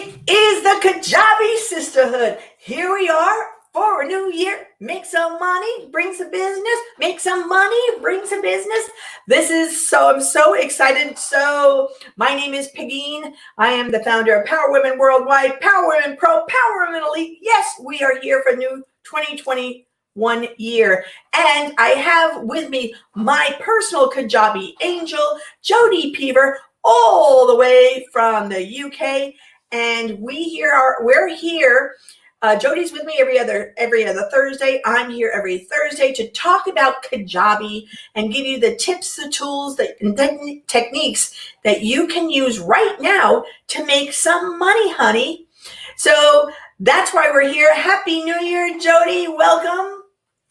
It is the Kajabi Sisterhood. Here we are for a new year. Make some money, bring some business. Make some money, bring some business. I'm so excited. So my name is Pegine. I am the founder of Power Women Worldwide, Power Women Pro, Power Women Elite. Yes, we are here for new 2021 year. And I have with me my personal Kajabi angel, Jodee Peevor, all the way from the UK. And we're here. Jody's with me every other Thursday. I'm here every Thursday to talk about Kajabi and give you the tips, the tools, the techniques that you can use right now to make some money, honey. So that's why we're here. Happy New Year, Jodee. Welcome.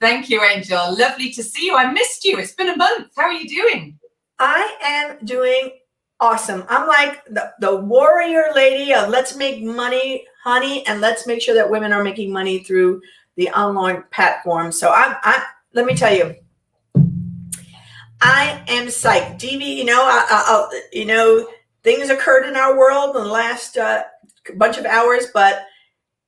Thank you, Angel. Lovely to see you. I missed you. It's been a month. How are you doing? I am doing awesome. I'm like the warrior lady of let's make money, honey, and let's make sure that women are making money through the online platform. So let me tell you, I am psyched. DV, things occurred in our world in the last bunch of hours, but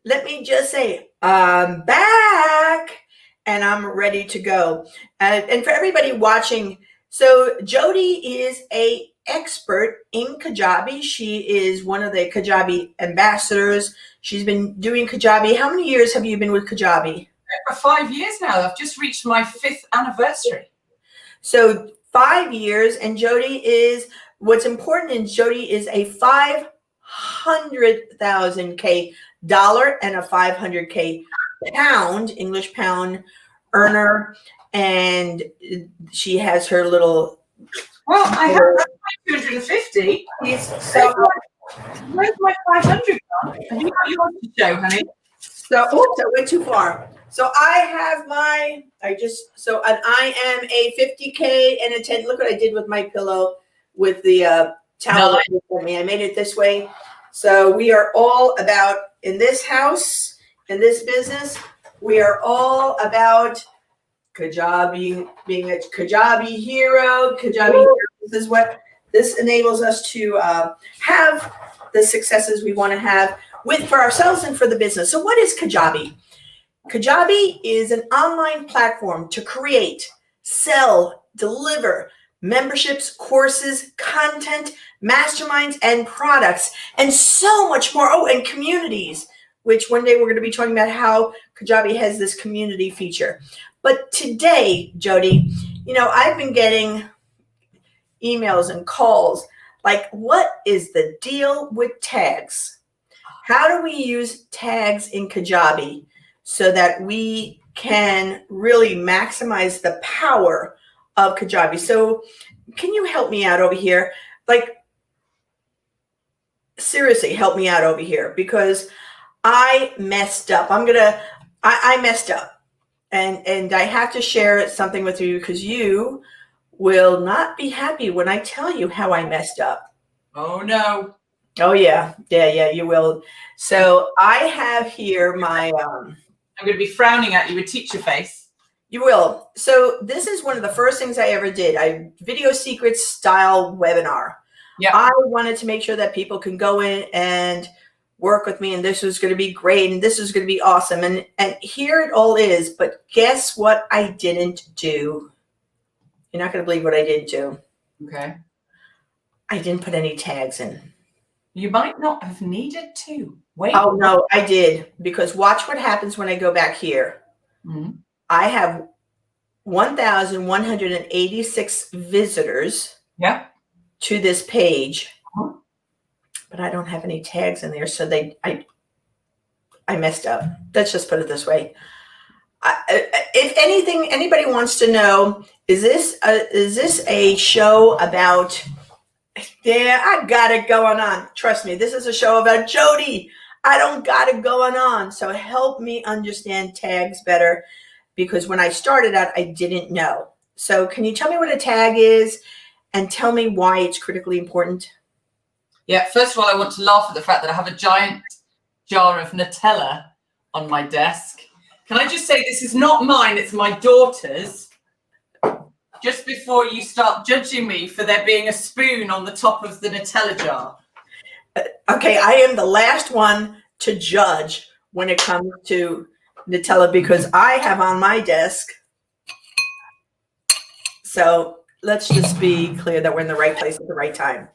let me just say, I'm back and I'm ready to go. And for everybody watching, so Jodee is an expert in Kajabi. She is one of the Kajabi ambassadors. She's been doing Kajabi. How many years have you been with Kajabi? For 5 years now. I've just reached my 5th anniversary. So 5 years, and what's important is Jodee is a $500,000 and a $500K English pound earner, and she has her little. Well, I have 250. So where's my 500 gone? Have you got yours to show, honey? So, oops, I went too far. So I have I am a 50K and a 10. Look what I did with my pillow with the towel for me. I made it this way. So we are all about, in this house, in this business, we are all about Kajabi, being a Kajabi hero. This is what this enables us to have the successes we want to have for ourselves and for the business. So what is Kajabi? Kajabi is an online platform to create, sell, deliver memberships, courses, content, masterminds, and products, and so much more. Oh, and communities, which one day we're going to be talking about how Kajabi has this community feature. But today, Jodee, I've been getting emails and calls like, what is the deal with tags? How do we use tags in Kajabi so that we can really maximize the power of Kajabi? So can you help me out over here? Like, seriously, help me out over here, because I messed up. I messed up. And I have to share something with you, because you will not be happy when I tell you how I messed up. Oh, no. Oh, yeah, you will. So I have here my... I'm going to be frowning at you with teacher face. You will. So this is one of the first things I ever did. Video secrets style webinar. Yeah. I wanted to make sure that people can go in and work with me, and this was going to be great, and this was going to be awesome, and here it all is. But guess what I didn't do? You're not going to believe what I didn't do. Okay. I didn't put any tags in. You might not have needed to. Wait. Oh, no, I did, because watch what happens when I go back here. Mm-hmm. I have 1,186 visitors to this page. Uh-huh. But I don't have any tags in there, so I messed up. Let's just put it this way. If anybody wants to know, is this a show about? Yeah, I got it going on. Trust me, this is a show about Jodee. I don't got it going on. So help me understand tags better, because when I started out, I didn't know. So can you tell me what a tag is, and tell me why it's critically important? Yeah, first of all, I want to laugh at the fact that I have a giant jar of Nutella on my desk. Can I just say this is not mine, it's my daughter's. Just before you start judging me for there being a spoon on the top of the Nutella jar. Okay, I am the last one to judge when it comes to Nutella because I have on my desk. So let's just be clear that we're in the right place at the right time.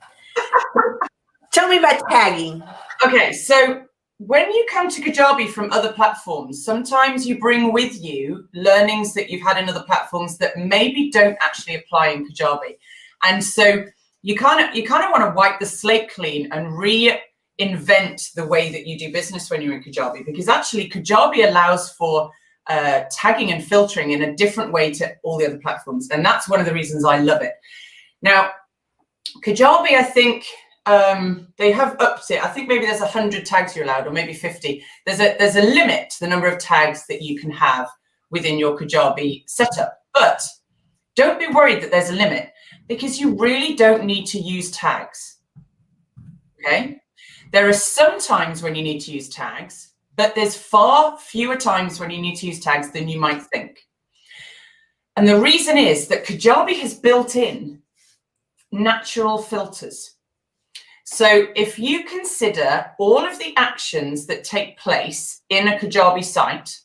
Tell me about tagging. Okay, so when you come to Kajabi from other platforms, sometimes you bring with you learnings that you've had in other platforms that maybe don't actually apply in Kajabi. And so you kind of want to wipe the slate clean and reinvent the way that you do business when you're in Kajabi, because actually Kajabi allows for tagging and filtering in a different way to all the other platforms. And that's one of the reasons I love it. Now, Kajabi, I think they have upped it. I think maybe there's 100 tags you're allowed, or maybe 50. There's a limit to the number of tags that you can have within your Kajabi setup. But don't be worried that there's a limit, because you really don't need to use tags. Okay? There are some times when you need to use tags, but there's far fewer times when you need to use tags than you might think. And the reason is that Kajabi has built in natural filters. So if you consider all of the actions that take place in a Kajabi site,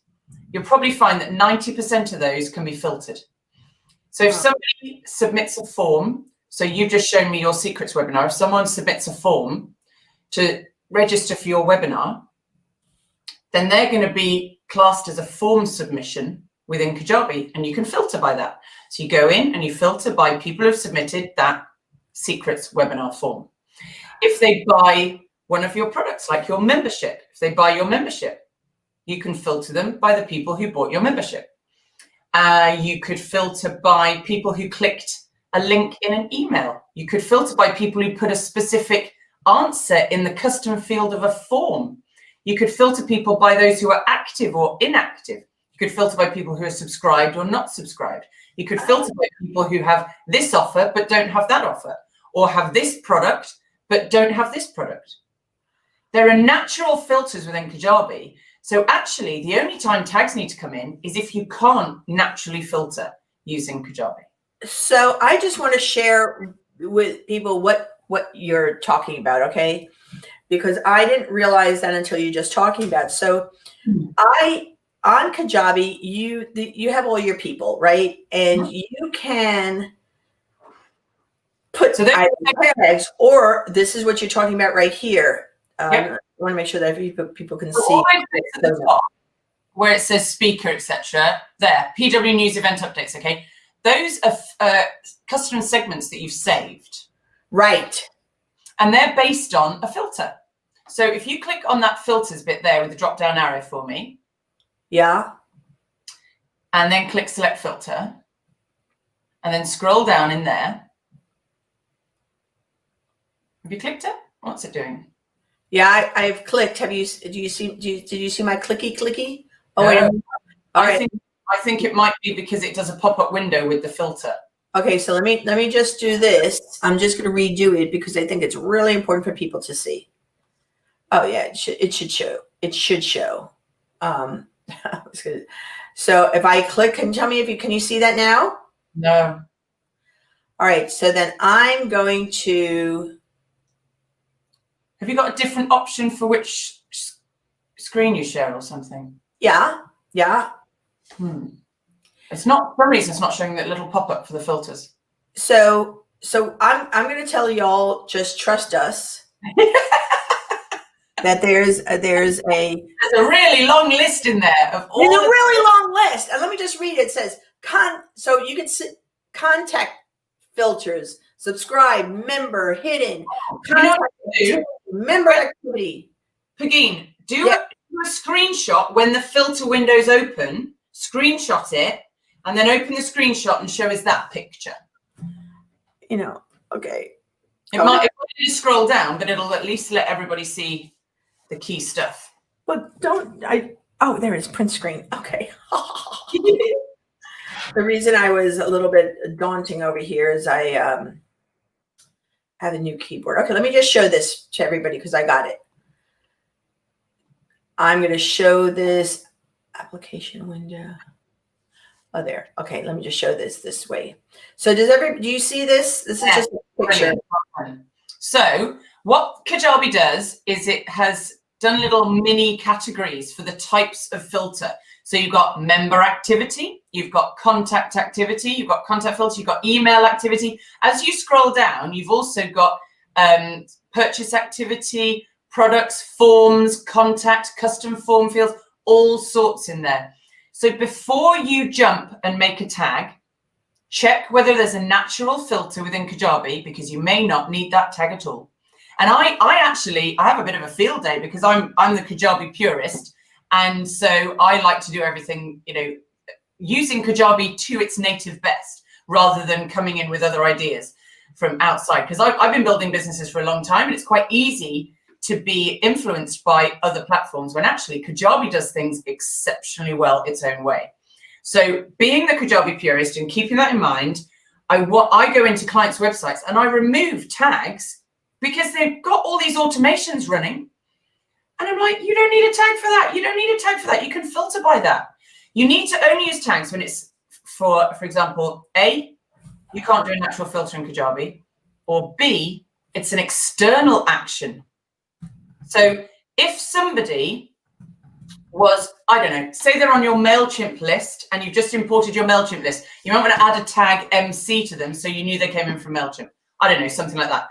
you'll probably find that 90% of those can be filtered. So if somebody submits a form, so you've just shown me your secrets webinar, if someone submits a form to register for your webinar, then they're going to be classed as a form submission within Kajabi, and you can filter by that. So you go in and you filter by people who've submitted that secrets webinar form. If they buy one of your products, like your membership, if they buy your membership, you can filter them by the people who bought your membership. You could filter by people who clicked a link in an email. You could filter by people who put a specific answer in the custom field of a form. You could filter people by those who are active or inactive. You could filter by people who are subscribed or not subscribed. You could filter by people who have this offer but don't have that offer, or have this product but don't have this product. There are natural filters within Kajabi. So actually, the only time tags need to come in is if you can't naturally filter using Kajabi. So I just want to share with people what you're talking about, okay? Because I didn't realize that until you just talking about it. So on Kajabi, you have all your people, right? And you can put tags, or this is what you're talking about right here. I want to make sure that people can see. All those bits at the top, where it says speaker, etc. There, PW News event updates. Okay, those are customer segments that you've saved, right? And they're based on a filter. So if you click on that filters bit there with the drop down arrow for me, yeah, and then click select filter, and then scroll down in there. Have you clicked it? What's it doing? Yeah, I've clicked. Did you see my clicky? Oh, no. wait a minute. I think it might be because it does a pop-up window with the filter. Okay, so let me just do this. I'm just going to redo it because I think it's really important for people to see. Oh yeah, it should show. So if I click, can you tell me can you see that now? No. All right, so then I'm going to. Have you got a different option for which screen you share or something? Yeah. It's not, for some reason, it's not showing that little pop-up for the filters. So I'm going to tell y'all, just trust us. That there's a really long list in there of all. There's a really long list, and let me just read it. It says so you can contact filters, subscribe, member, hidden, member activity. Pegine, do a screenshot when the filter window's open. Screenshot it, and then open the screenshot and show us that picture. Okay. It might scroll down, but it'll at least let everybody see the key stuff. But there it is, print screen. Okay. The reason I was a little bit daunting over here is I have a new keyboard. Okay, let me just show this to everybody because I got it. I'm going to show this application window. Oh, there. Okay, let me just show this way. So do you see this? This is just a picture. So what Kajabi does is it has done little mini categories for the types of filter. So you've got member activity, you've got contact activity, you've got contact filter, you've got email activity. As you scroll down, you've also got purchase activity, products, forms, contact, custom form fields, all sorts in there. So before you jump and make a tag, check whether there's a natural filter within Kajabi, because you may not need that tag at all. And I have a bit of a field day because I'm the Kajabi purist. And so I like to do everything, using Kajabi to its native best rather than coming in with other ideas from outside. Because I've been building businesses for a long time, and it's quite easy to be influenced by other platforms when actually Kajabi does things exceptionally well its own way. So being the Kajabi purist and keeping that in mind, I go into clients' websites and I remove tags because they've got all these automations running. And I'm like, you don't need a tag for that. You don't need a tag for that. You can filter by that. You need to only use tags when it's for example, A, you can't do a natural filter in Kajabi, or B, it's an external action. So if somebody was, I don't know, say they're on your MailChimp list and you've just imported your MailChimp list, you might want to add a tag MC to them so you knew they came in from MailChimp. I don't know, something like that.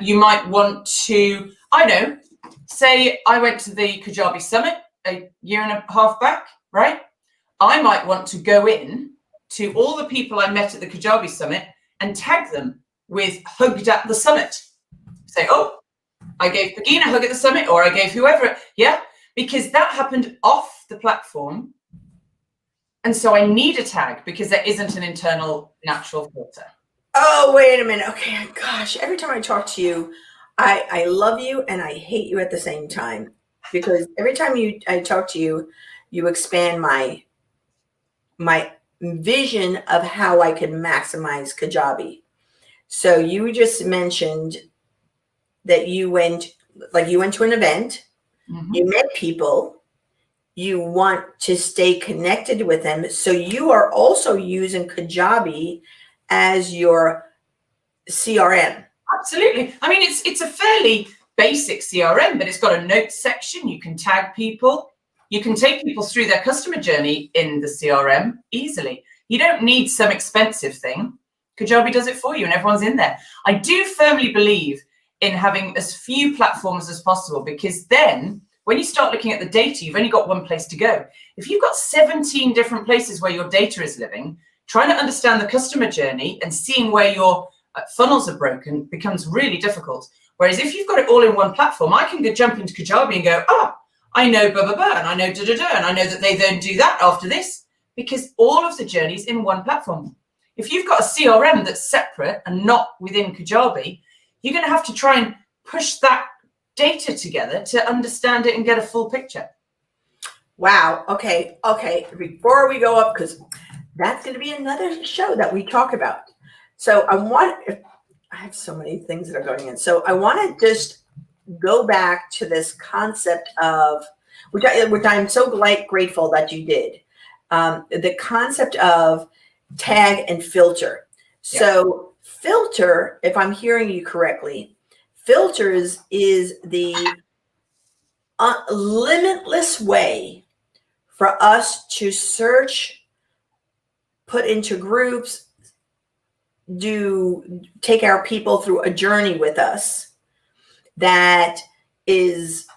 You might want to, say I went to the Kajabi Summit a year and a half back, right? I might want to go in to all the people I met at the Kajabi Summit and tag them with hugged at the summit. Say, oh, I gave Pegine a hug at the summit, or I gave whoever, because that happened off the platform. And so I need a tag because there isn't an internal natural filter. Oh, wait a minute. Okay, gosh, every time I talk to you, I love you and I hate you at the same time, because every time I talk to you, you expand my vision of how I could maximize Kajabi. So you just mentioned that you went to an event, you met people, you want to stay connected with them. So you are also using Kajabi as your CRM. Absolutely. I mean, it's a fairly basic CRM, but it's got a notes section. You can tag people. You can take people through their customer journey in the CRM easily. You don't need some expensive thing. Kajabi does it for you and everyone's in there. I do firmly believe in having as few platforms as possible, because then when you start looking at the data, you've only got one place to go. If you've got 17 different places where your data is living, trying to understand the customer journey and seeing where your funnels are broken becomes really difficult. Whereas if you've got it all in one platform, I can jump into Kajabi and go, I know blah, blah, blah, and I know da, da, da, and I know that they then do that after this, because all of the journey's in one platform. If you've got a CRM that's separate and not within Kajabi, you're going to have to try and push that data together to understand it and get a full picture. Wow. Okay. Before we go up, because that's going to be another show that we talk about. So I have so many things that are going in. So I want to just go back to this concept of, which I'm so grateful that you did, the concept of tag and filter. Yeah. So filter, if I'm hearing you correctly, filters is the limitless way for us to search, put into groups, take our people through a journey with us that is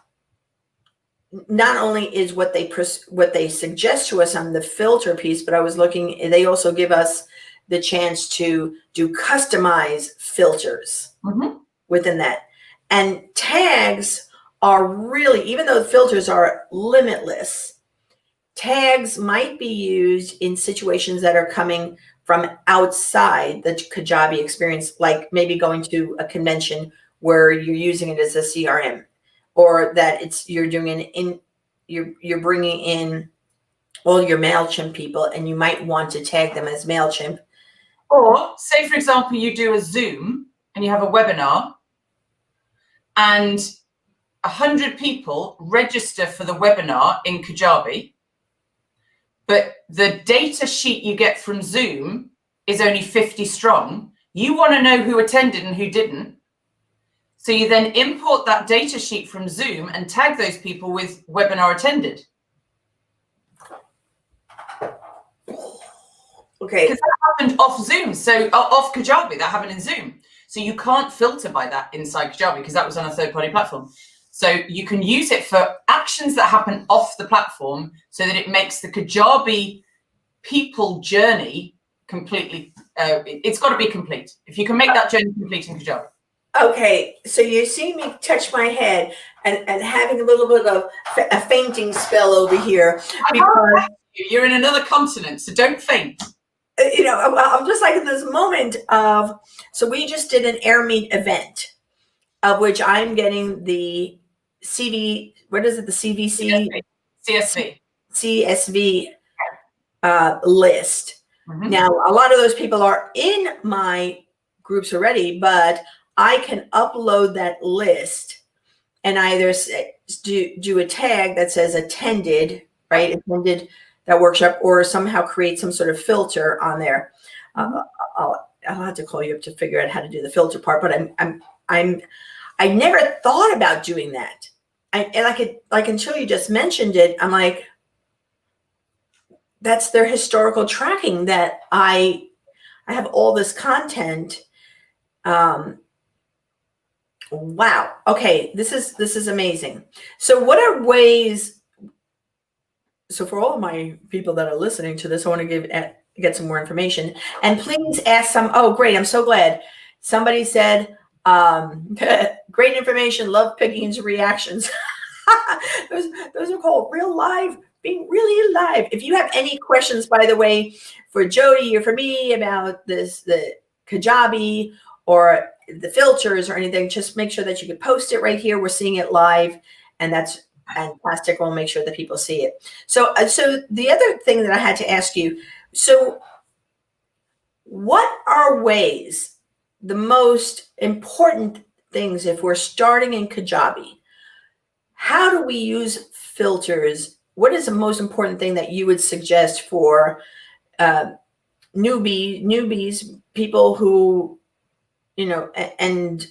not only is what they suggest to us on the filter piece, but I was looking, they also give us the chance to do customized filters within that. And tags are really, even though the filters are limitless, tags might be used in situations that are coming from outside the Kajabi experience, like maybe going to a convention where you're using it as a CRM, or that you're bringing in all your MailChimp people and you might want to tag them as MailChimp. Or say, for example, you do a Zoom and you have a webinar and 100 people register for the webinar in Kajabi, but the data sheet you get from Zoom is only 50 strong. You want to know who attended and who didn't. So you then import that data sheet from Zoom and tag those people with webinar attended. Okay. Because that happened off Zoom, so off Kajabi, that happened in Zoom. So you can't filter by that inside Kajabi because that was on a third-party platform. So you can use it for actions that happen off the platform so that it makes the Kajabi people journey completely, it's got to be complete. If you can make that journey complete in Kajabi. Okay, so you see me touch my head and having a little bit of a fainting spell over here. Because you're in another continent, so don't faint. You know, I'm just like in this moment of, so we just did an Air Meet event, of which I'm getting the CV, what is it, the CVC? CSV list. Mm-hmm. Now, a lot of those people are in my groups already, but I can upload that list and either do a tag that says attended, right? Attended that workshop, or somehow create some sort of filter on there. I'll have to call you up to figure out how to do the filter part, but I never thought about doing that. Like until you just mentioned it, I'm like, that's their historical tracking that I have all this content. Wow. Okay. This is amazing. So what are ways, so for all of my people that are listening to this, I want to get some more information, and please ask some. Oh, great. I'm so glad. Somebody said, great information. Love Pegine's reactions. those are called real live, being really live. If you have any questions, by the way, for Jodee or for me about this, the Kajabi or the filters or anything, just make sure that you can post it right here. We're seeing it live, and that's fantastic. We'll make sure that people see it. So the other thing that I had to ask you, so what are ways, the most important things if we're starting in Kajabi? How do we use filters? What is the most important thing that you would suggest for newbies, people who, you know, and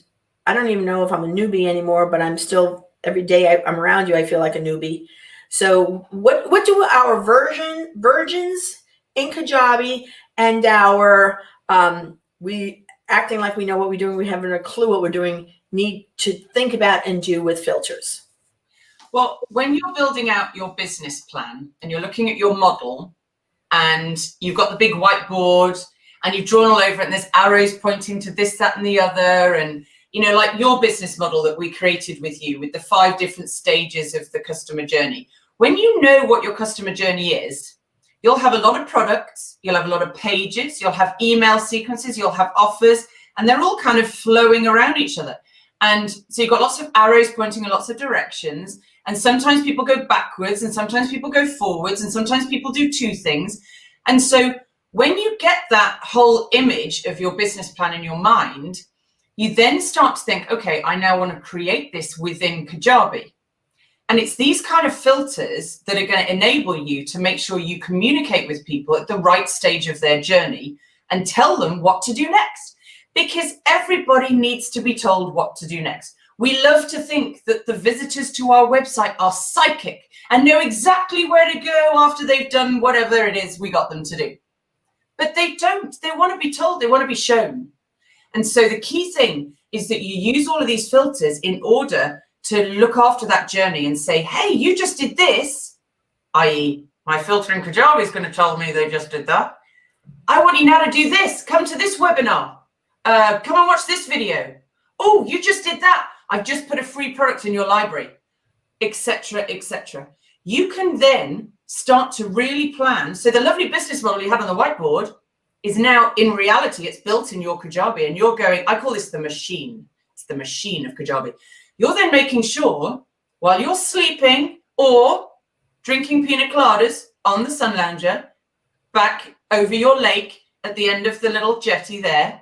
I don't even know if I'm a newbie anymore, but I'm still, every day I'm around you, I feel like a newbie. So what do our virgins in Kajabi and our we acting like we know what we're doing, we haven't a clue what we're doing, need to think about and do with filters? Well, when you're building out your business plan and you're looking at your model and you've got the big whiteboard and you've drawn all over it and there's arrows pointing to this, that, and the other, and you know, like your business model that we created with you with the 5 different stages of the customer journey. When you know what your customer journey is, you'll have a lot of products, you'll have a lot of pages, you'll have email sequences, you'll have offers, and they're all kind of flowing around each other. And so you've got lots of arrows pointing in lots of directions. And sometimes people go backwards and sometimes people go forwards and sometimes people do 2 things. And so when you get that whole image of your business plan in your mind, you then start to think, okay, I now want to create this within Kajabi. And it's these kind of filters that are going to enable you to make sure you communicate with people at the right stage of their journey and tell them what to do next. Because everybody needs to be told what to do next. We love to think that the visitors to our website are psychic and know exactly where to go after they've done whatever it is we got them to do. But they don't. They want to be told. They want to be shown. And so the key thing is that you use all of these filters in order to look after that journey and say, hey, you just did this, i.e. my filter in Kajabi is going to tell me they just did that. I want you now to do this. Come to this webinar. Come and watch this video. Oh, you just did that. I've just put a free product in your library, etc., etc. You can then start to really plan. So the lovely business model you had on the whiteboard is now in reality, it's built in your Kajabi, and you're going, I call this the machine. It's the machine of Kajabi. You're then making sure while you're sleeping or drinking pina coladas on the sun lounger back over your lake at the end of the little jetty there,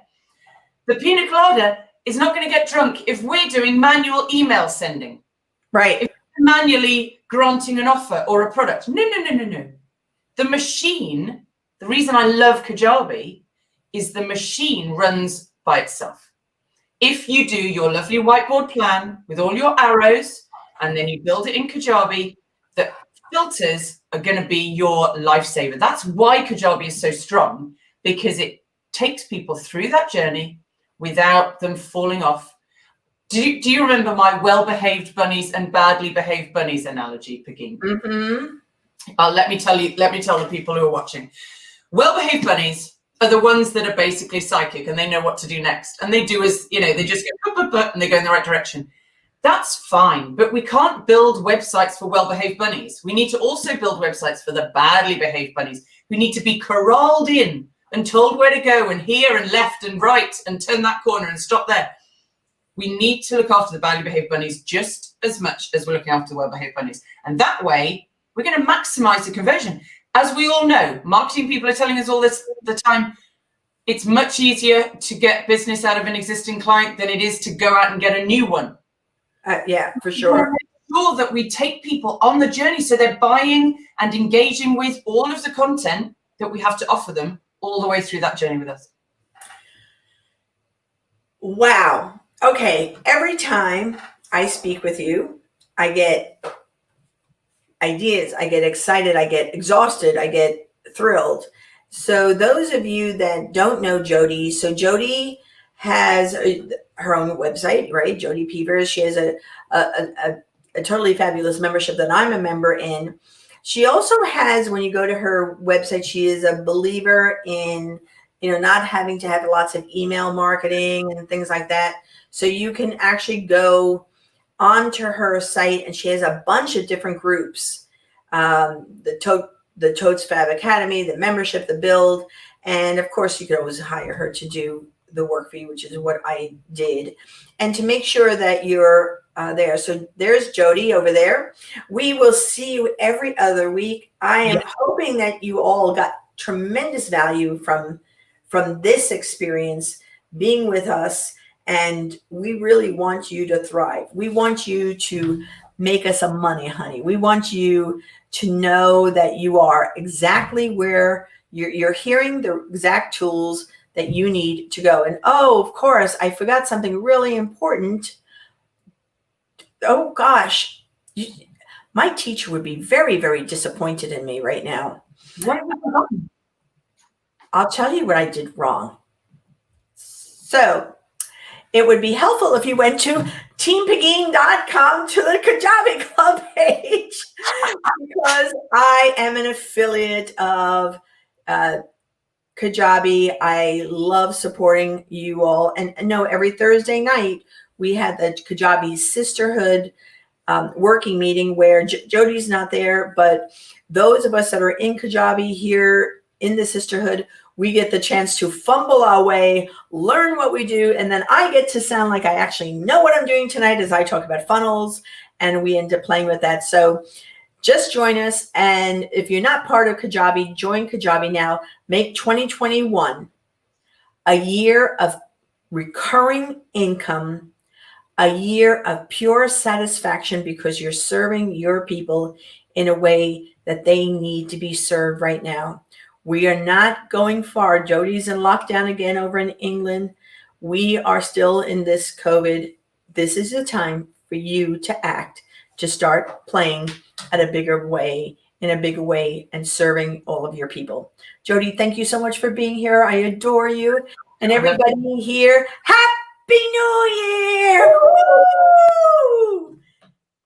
the pina colada is not going to get drunk if we're doing manual email sending. Right. If we're manually granting an offer or a product. No. The machine, the reason I love Kajabi is the machine runs by itself. If you do your lovely whiteboard plan with all your arrows, and then you build it in Kajabi, the filters are going to be your lifesaver. That's why Kajabi is so strong, because it takes people through that journey without them falling off. Do you remember my well-behaved bunnies and badly behaved bunnies analogy, Pegine? Let me tell the people who are watching. Well-behaved bunnies are the ones that are basically psychic and they know what to do next. And they do as, they just go, and they go in the right direction. That's fine, but we can't build websites for well-behaved bunnies. We need to also build websites for the badly behaved bunnies who need to be corralled in and told where to go and here and left and right and turn that corner and stop there. We need to look after the badly behaved bunnies just as much as we're looking after the well-behaved bunnies. And that way, we're going to maximize the conversion. As we all know, marketing people are telling us all this the time, it's much easier to get business out of an existing client than it is to go out and get a new one. Yeah, for sure. Make sure that we take people on the journey so they're buying and engaging with all of the content that we have to offer them all the way through that journey with us. Wow. Okay. Every time I speak with you, I get ideas, I get excited, I get exhausted, I get thrilled. So those of you that don't know Jodee, so Jodee has her own website, right? Jodee Peevor. She has a totally fabulous membership that I'm a member in. She also has, when you go to her website, she is a believer in, not having to have lots of email marketing and things like that. So you can actually go onto her site and she has a bunch of different groups. The Totes Fab Academy, the membership, the build. And of course you could always hire her to do the work for you, which is what I did. And to make sure that you're there. So there's Jodee over there. We will see you every other week. I am hoping that you all got tremendous value from this experience being with us. And we really want you to thrive. We want you to make us some money, honey. We want you to know that you are exactly where you're hearing the exact tools that you need to go. And oh, of course, I forgot something really important. Oh gosh, my teacher would be very, very disappointed in me right now. What have we forgotten? I'll tell you what I did wrong. So it would be helpful if you went to teampegine.com to the Kajabi Club page, because I am an affiliate of Kajabi. I love supporting you all. And no, every Thursday night, we had the Kajabi Sisterhood working meeting where Jodee's not there, but those of us that are in Kajabi here in the Sisterhood, we get the chance to fumble our way, learn what we do, and then I get to sound like I actually know what I'm doing tonight as I talk about funnels, and we end up playing with that. So just join us. And if you're not part of Kajabi, join Kajabi now. Make 2021 a year of recurring income, a year of pure satisfaction, because you're serving your people in a way that they need to be served right now. We are not going far. Jodee's in lockdown again over in England. We are still in this COVID. This is the time for you to act, to start playing in a bigger way, and serving all of your people. Jodee, thank you so much for being here. I adore you. And everybody here, Happy New Year! Woo!